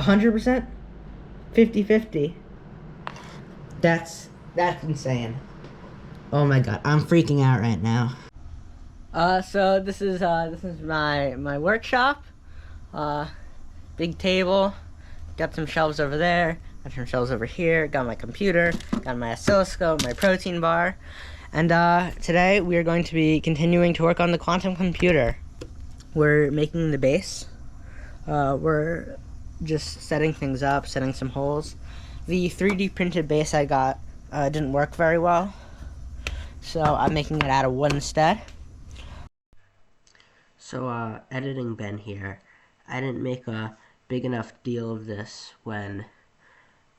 100%? 50-50. That's insane. Oh my god, I'm freaking out right now. So this is my workshop. Big table. Got some shelves over there. Got some shelves over here. Got my computer. Got my oscilloscope, my protein bar. And today we are going to be continuing to work on the quantum computer. We're making the base. We're just setting things up, setting some holes. The 3D printed base I got didn't work very well, so I'm making it out of wood instead. So editing Ben here. I didn't make a big enough deal of this when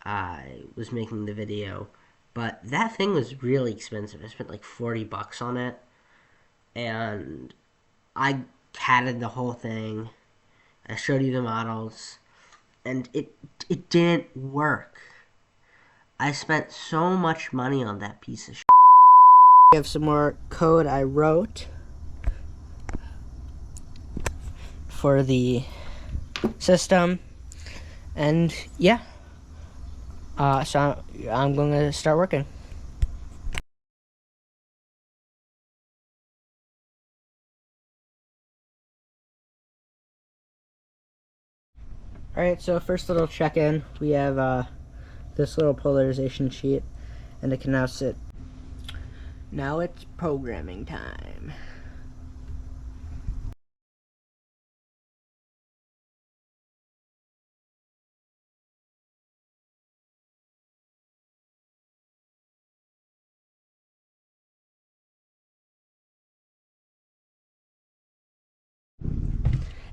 I was making the video, but that thing was really expensive. I spent like 40 bucks on it, and I catted the whole thing. I showed you the models, and it didn't work. I spent so much money on that piece of shit. We have some more code I wrote for the system, and yeah. So I'm going to start working. Alright, so first little check-in. We have this little polarization sheet, and it can now sit. Now it's programming time.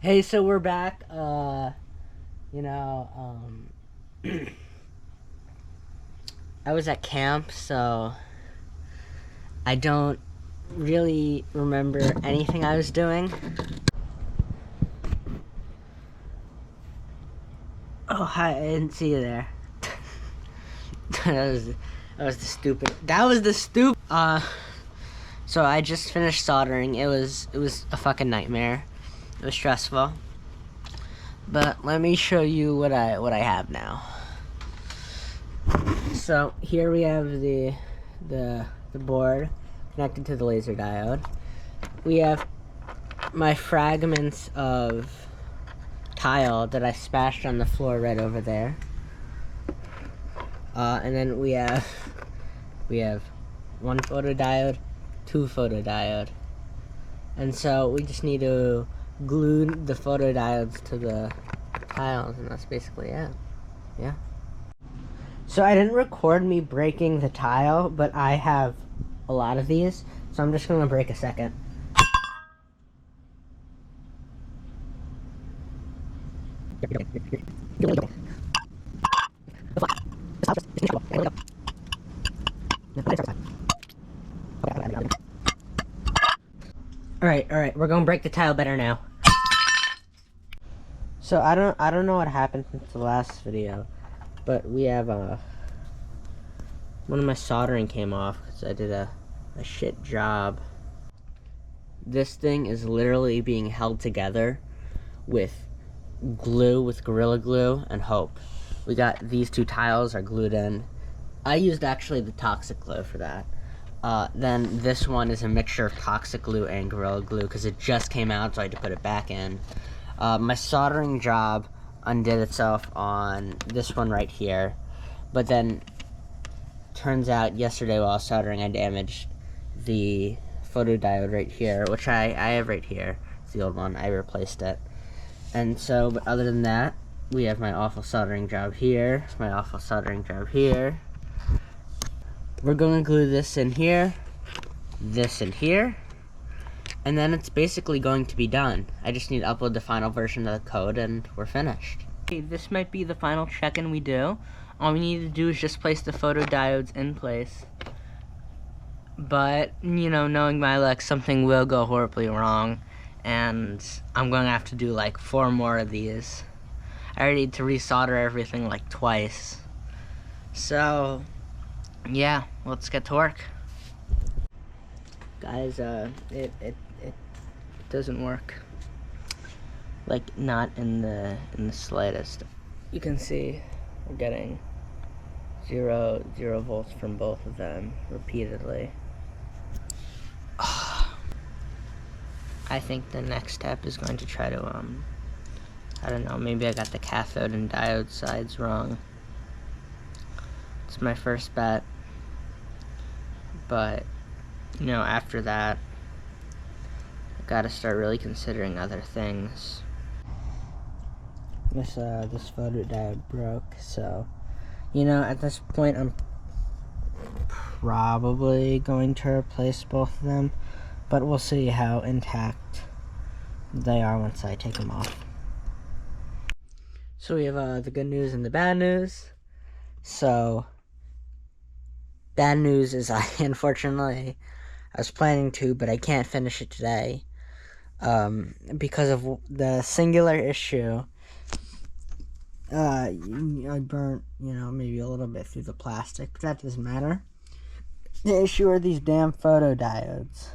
Hey, so we're back. I was at camp, so I don't really remember anything I was doing. Oh, hi, I didn't see you there. that was the stupid. So I just finished soldering. It was a fucking nightmare. It was stressful. But let me show you what I have now. So here we have the board connected to the laser diode. We have my fragments of tile that I splashed on the floor right over there. And then we have one photodiode, two photodiode. And so we just need to glue the photodiodes to the tiles, and that's basically it. Yeah. So I didn't record me breaking the tile, but I have a lot of these, so I'm just gonna break a second. Alright, we're gonna break the tile better now. So I don't know what happened since the last video, but we have one of my soldering came off because I did a shit job. This thing is literally being held together with glue, with Gorilla Glue and Hope. We got these two tiles are glued in. I used actually the toxic glue for that. Then this one is a mixture of toxic glue and Gorilla Glue because it just came out, so I had to put it back in. My soldering job undid itself on this one right here, but then turns out yesterday while I was soldering I damaged the photodiode right here, which I have right here. It's the old one. I replaced it. And so, but other than that, we have my awful soldering job here, my awful soldering job here. We're going to glue this in here, this in here, and then it's basically going to be done. I just need to upload the final version of the code and we're finished. Okay, this might be the final check-in we do. All we need to do is just place the photodiodes in place. But, you know, knowing my luck, something will go horribly wrong, and I'm going to have to do like 4 more of these. I already need to resolder everything like twice. So, yeah, let's get to work. Guys, it doesn't work. Like, not in the slightest. you can see we're getting 0 volts from both of them repeatedly. I think the next step is going to try to, I don't know, maybe I got the cathode and diode sides wrong. It's my first bet. But, you know, after that, I gotta start really considering other things. This photodiode broke, so, you know, at this point I'm probably going to replace both of them, but we'll see how intact they are once I take them off. So we have the good news and the bad news. So, bad news is I was planning to, but I can't finish it today because of the singular issue. I burnt, you know, maybe a little bit through the plastic, but that doesn't matter. The issue are these damn photodiodes.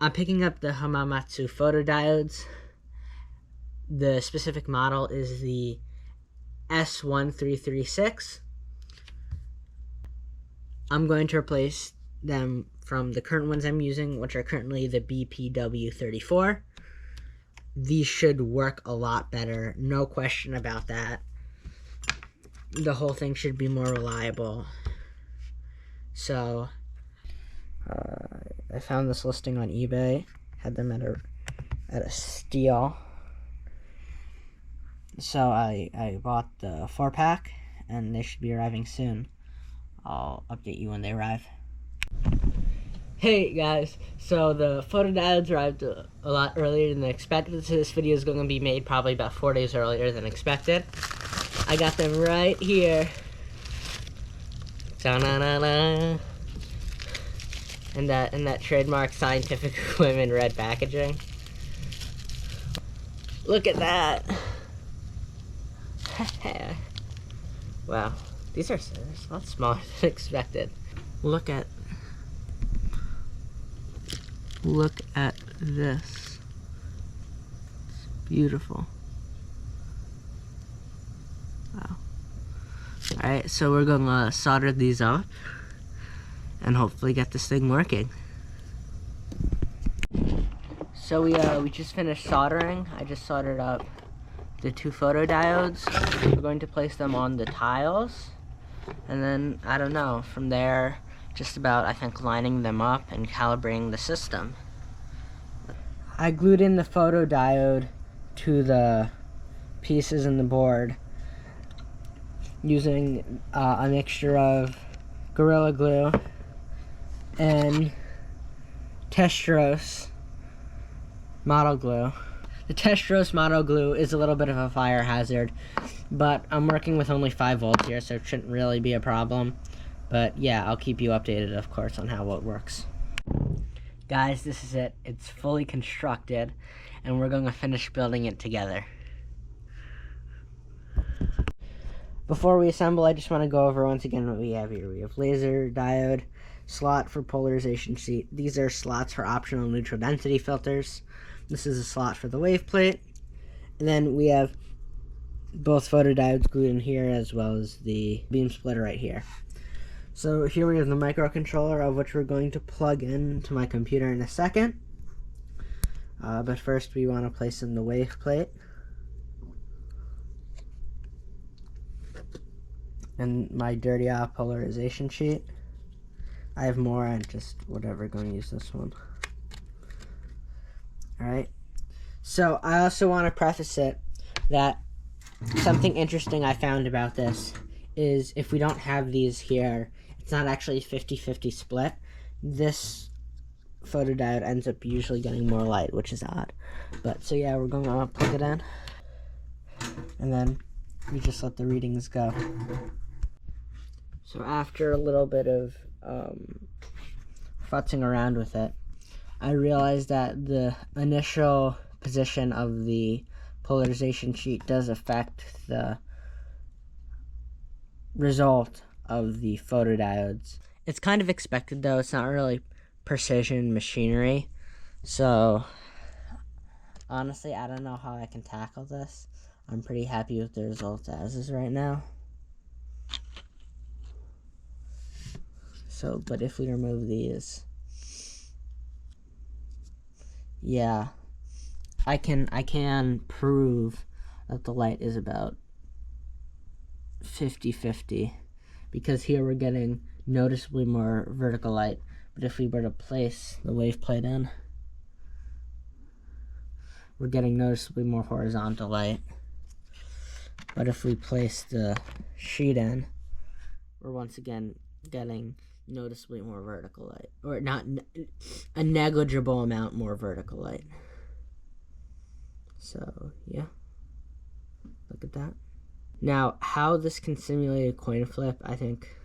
I'm picking up the Hamamatsu photodiodes. The specific model is the S1336. I'm going to replace them from the current ones I'm using, which are currently the BPW34. These should work a lot better, no question about that. The whole thing should be more reliable. So, I found this listing on eBay, had them at a steal. So I bought the 4-pack, and they should be arriving soon. I'll update you when they arrive. Hey guys, so the photodiodes arrived a lot earlier than expected, so this video is going to be made probably about 4 days earlier than expected. I got them right here. Da-na-na-na. And that trademark Scientific Equipment red packaging. Look at that. Wow, these are a lot smaller than expected. Look at this. It's beautiful. Wow. Alright, so we're gonna solder these up and hopefully get this thing working. So we just finished soldering. I just soldered up the 2 photodiodes. We're going to place them on the tiles, and then, I don't know, from there, just about, I think, lining them up and calibrating the system. I glued in the photodiode to the pieces in the board using a mixture of Gorilla Glue and Testros Model Glue. The Testros Model Glue is a little bit of a fire hazard, but I'm working with only 5 volts here, so it shouldn't really be a problem. But yeah, I'll keep you updated, of course, on how it works. Guys, this is it. It's fully constructed, and we're going to finish building it together. Before we assemble, I just want to go over once again what we have here. We have laser diode, slot for polarization sheet. These are slots for optional neutral density filters. This is a slot for the wave plate. And then we have both photodiodes glued in here, as well as the beam splitter right here. So here we have the microcontroller, of which we're going to plug into my computer in a second. But first we want to place in the wave plate. And my dirty polarization sheet. I have more, and just whatever, going to use this one. Alright, so I also want to preface it that something interesting I found about this is if we don't have these here, it's not actually a 50-50 split. This photodiode ends up usually getting more light, which is odd. But, so yeah, we're going to plug it in, and then we just let the readings go. So after a little bit of futzing around with it, I realized that the initial position of the polarization sheet does affect the result of the photodiodes. It's kind of expected, though. It's not really precision machinery. So, honestly, I don't know how I can tackle this. I'm pretty happy with the results as is right now. So, but if we remove these, yeah, I can prove that the light is about 50-50, because here we're getting noticeably more vertical light. But if we were to place the wave plate in, we're getting noticeably more horizontal light. But if we place the sheet in, we're once again getting noticeably more vertical light, or not a negligible amount more vertical light. So yeah, look at that. Now, how this can simulate a coin flip, I think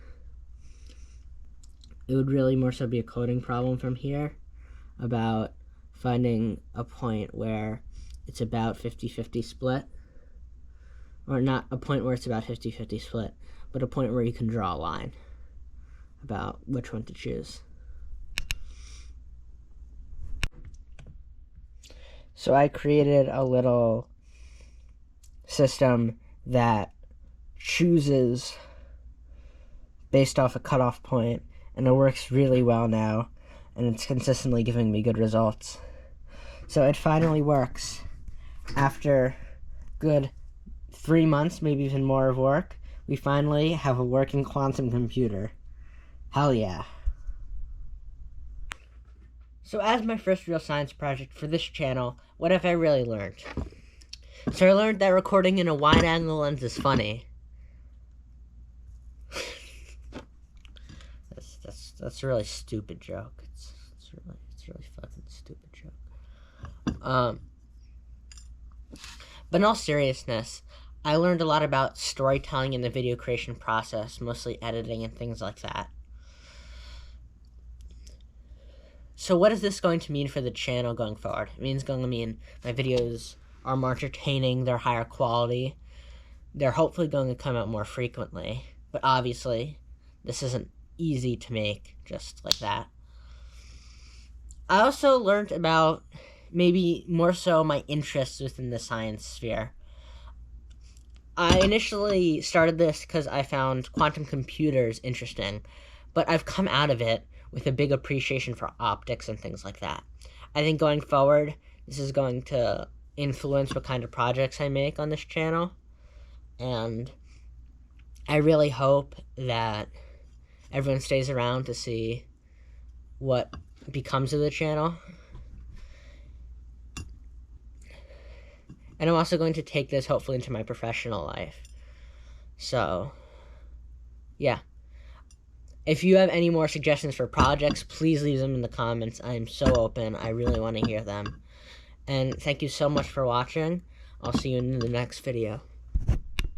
it would really more so be a coding problem from here, about finding a point where it's about 50-50 split, or not a point where it's about 50-50 split, but a point where you can draw a line about which one to choose. So I created a little system that chooses based off a cutoff point, and it works really well now, and it's consistently giving me good results. So it finally works. After good 3 months, maybe even more of work, we finally have a working quantum computer. Hell yeah. So as my first real science project for this channel, what have I really learned? So I learned that recording in a wide-angle lens is funny. That's a really stupid joke. It's really fucking stupid joke. But in all seriousness, I learned a lot about storytelling in the video creation process, mostly editing and things like that. So what is this going to mean for the channel going forward? It means going to mean my videos are more entertaining, they're higher quality, they're hopefully going to come out more frequently. But obviously, this isn't easy to make just like that. I also learned about maybe more so my interests within the science sphere. I initially started this because I found quantum computers interesting, but I've come out of it with a big appreciation for optics and things like that. I think going forward, this is going to influence what kind of projects I make on this channel, and I really hope that everyone stays around to see what becomes of the channel. And I'm also going to take this hopefully into my professional life. So, yeah. If you have any more suggestions for projects, please leave them in the comments. I am so open. I really want to hear them. And thank you so much for watching. I'll see you in the next video.